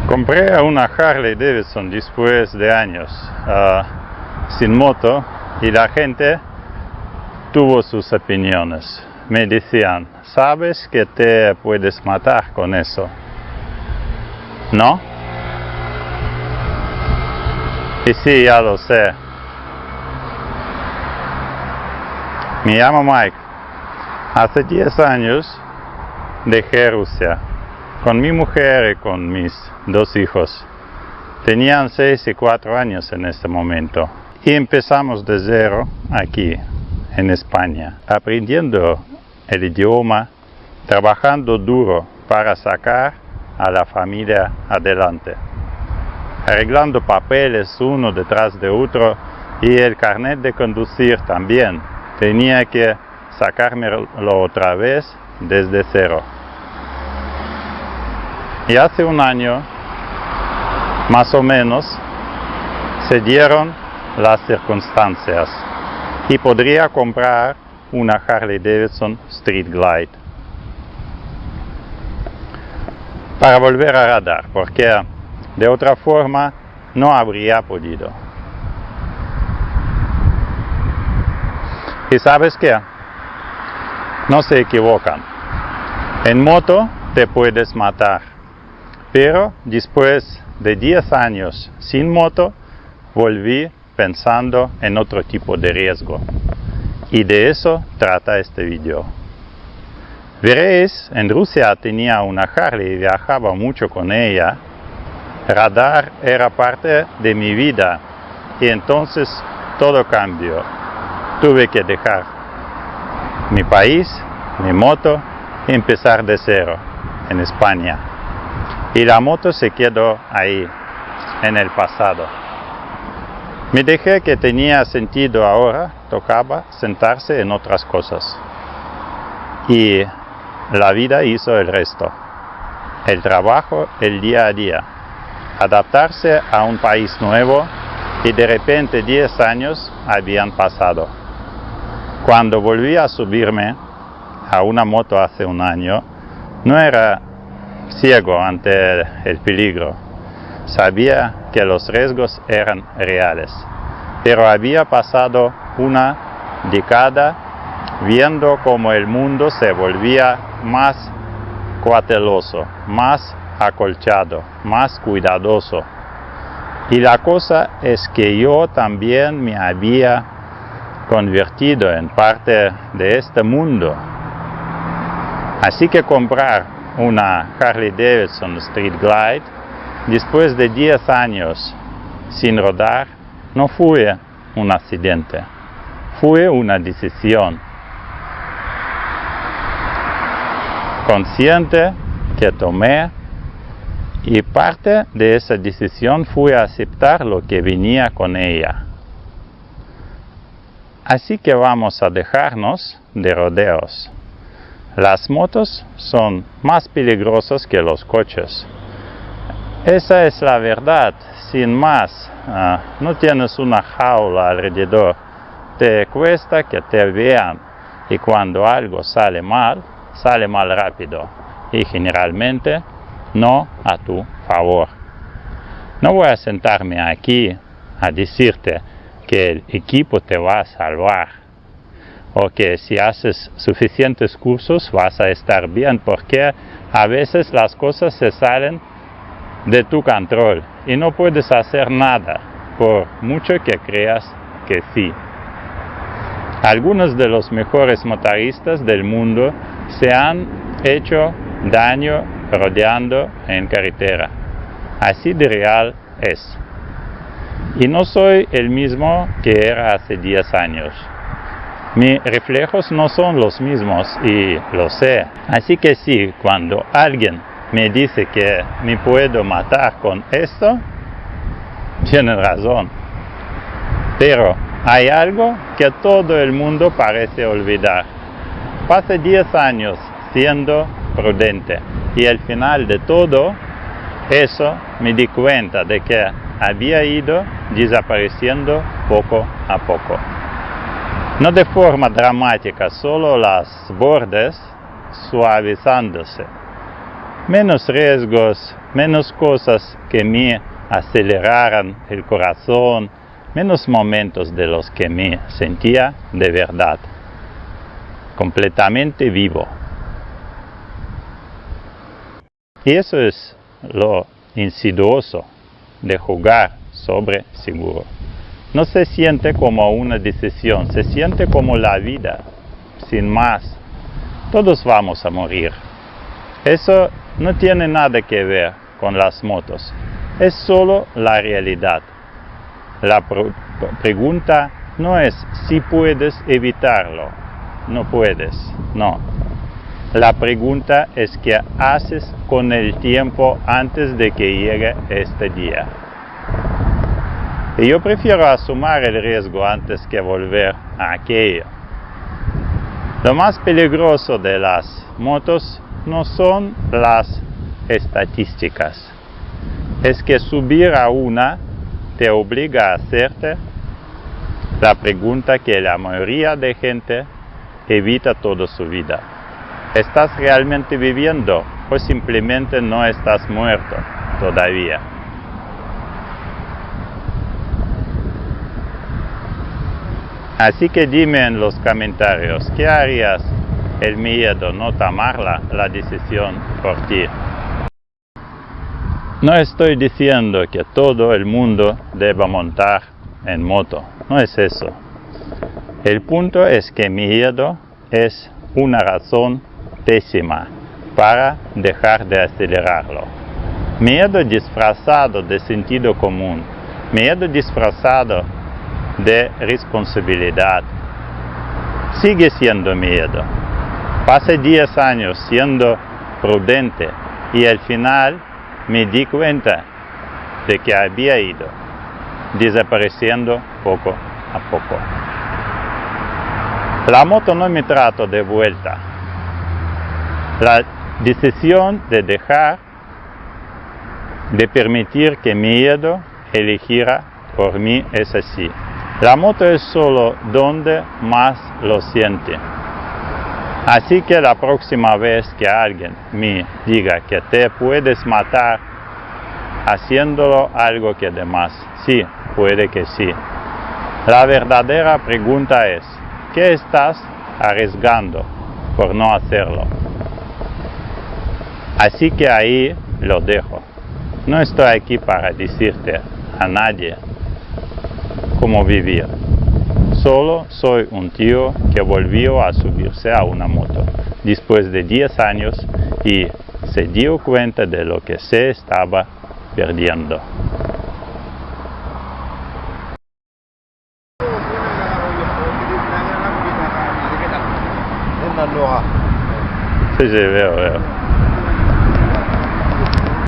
Compré una Harley Davidson después de años sin moto y la gente tuvo sus opiniones. Me decían, ¿sabes que te puedes matar con eso? ¿No? Y sí, ya lo sé. Me llamo Mike. Hace 10 años dejé Rusia con mi mujer y con mis 2 hijos. Tenían 6 y 4 años en ese momento. Y empezamos de cero aquí, en España, aprendiendo el idioma, trabajando duro para sacar a la familia adelante, arreglando papeles uno detrás de otro y el carnet de conducir también. Tenía que sacármelo otra vez desde cero. Y hace un año, más o menos, se dieron las circunstancias y podría comprar una Harley Davidson Street Glide para volver a rodar, porque de otra forma no habría podido. ¿Y sabes qué? No se equivocan. En moto te puedes matar, pero después de 10 años sin moto, volví pensando en otro tipo de riesgo. Y de eso trata este video. Veréis, en Rusia tenía una Harley y viajaba mucho con ella. Radar era parte de mi vida y entonces todo cambió. Tuve que dejar mi país, mi moto y empezar de cero en España. Y la moto se quedó ahí, en el pasado. Me dejé que tenía sentido ahora, tocaba sentarse en otras cosas. Y la vida hizo el resto. El trabajo, el día a día. Adaptarse a un país nuevo y de repente 10 años habían pasado. Cuando volví a subirme a una moto hace un año, no era ciego ante el peligro. Sabía que los riesgos eran reales, pero había pasado una década viendo cómo el mundo se volvía más cauteloso, más acolchado, más cuidadoso. Y la cosa es que yo también me había convertido en parte de este mundo. Así que comprar una Harley Davidson Street Glide después de 10 años sin rodar no fue un accidente, fue una decisión consciente que tomé, y parte de esa decisión fue aceptar lo que venía con ella. Así que vamos a dejarnos de rodeos. Las motos son más peligrosas que los coches. Esa es la verdad, sin más. No tienes una jaula alrededor. Te cuesta que te vean y cuando algo sale mal rápido y generalmente no a tu favor. No voy a sentarme aquí a decirte que el equipo te va a salvar o que si haces suficientes cursos vas a estar bien, porque a veces las cosas se salen de tu control y no puedes hacer nada por mucho que creas que sí. Algunos de los mejores motoristas del mundo se han hecho daño rodeando en carretera. Así de real es. Y no soy el mismo que era hace 10 años. Mis reflejos no son los mismos y lo sé. Así que sí, cuando alguien me dice que me puedo matar con esto, tiene razón. Pero hay algo que todo el mundo parece olvidar. Pasé 10 años siendo prudente y al final de todo eso me di cuenta de que había ido desapareciendo poco a poco. No de forma dramática, solo los bordes suavizándose. Menos riesgos, menos cosas que me aceleraran el corazón, menos momentos de los que me sentía de verdad, completamente vivo. Y eso es lo insidioso de jugar sobre seguro. No se siente como una decisión, se siente como la vida, sin más. Todos vamos a morir. Eso no tiene nada que ver con las motos, es solo la realidad. La pregunta no es si puedes evitarlo, no puedes, no. La pregunta es qué haces con el tiempo antes de que llegue este día. Y yo prefiero asumir el riesgo antes que volver a aquello. Lo más peligroso de las motos no son las estadísticas. Es que subir a una te obliga a hacerte la pregunta que la mayoría de gente evita toda su vida. ¿Estás realmente viviendo o simplemente no estás muerto todavía? Así que dime en los comentarios, ¿qué harías el miedo no tomar la decisión por ti? No estoy diciendo que todo el mundo deba montar en moto, no es eso. El punto es que miedo es una razón pésima para dejar de acelerarlo. Miedo disfrazado de sentido común, miedo disfrazado de responsabilidad. Sigue siendo miedo. Pasé 10 años siendo prudente y al final me di cuenta de que había ido desapareciendo poco a poco. La moto no me trajo de vuelta. La decisión de dejar, de permitir que mi miedo eligiera por mí es así. La moto es solo donde más lo siente. Así que la próxima vez que alguien me diga que te puedes matar haciéndolo algo que demás, sí, puede que sí. La verdadera pregunta es, ¿qué estás arriesgando por no hacerlo? Así que ahí lo dejo. No estoy aquí para decirte a nadie cómo vivir. Solo soy un tío que volvió a subirse a una moto después de 10 años y se dio cuenta de lo que se estaba perdiendo. Sí, veo.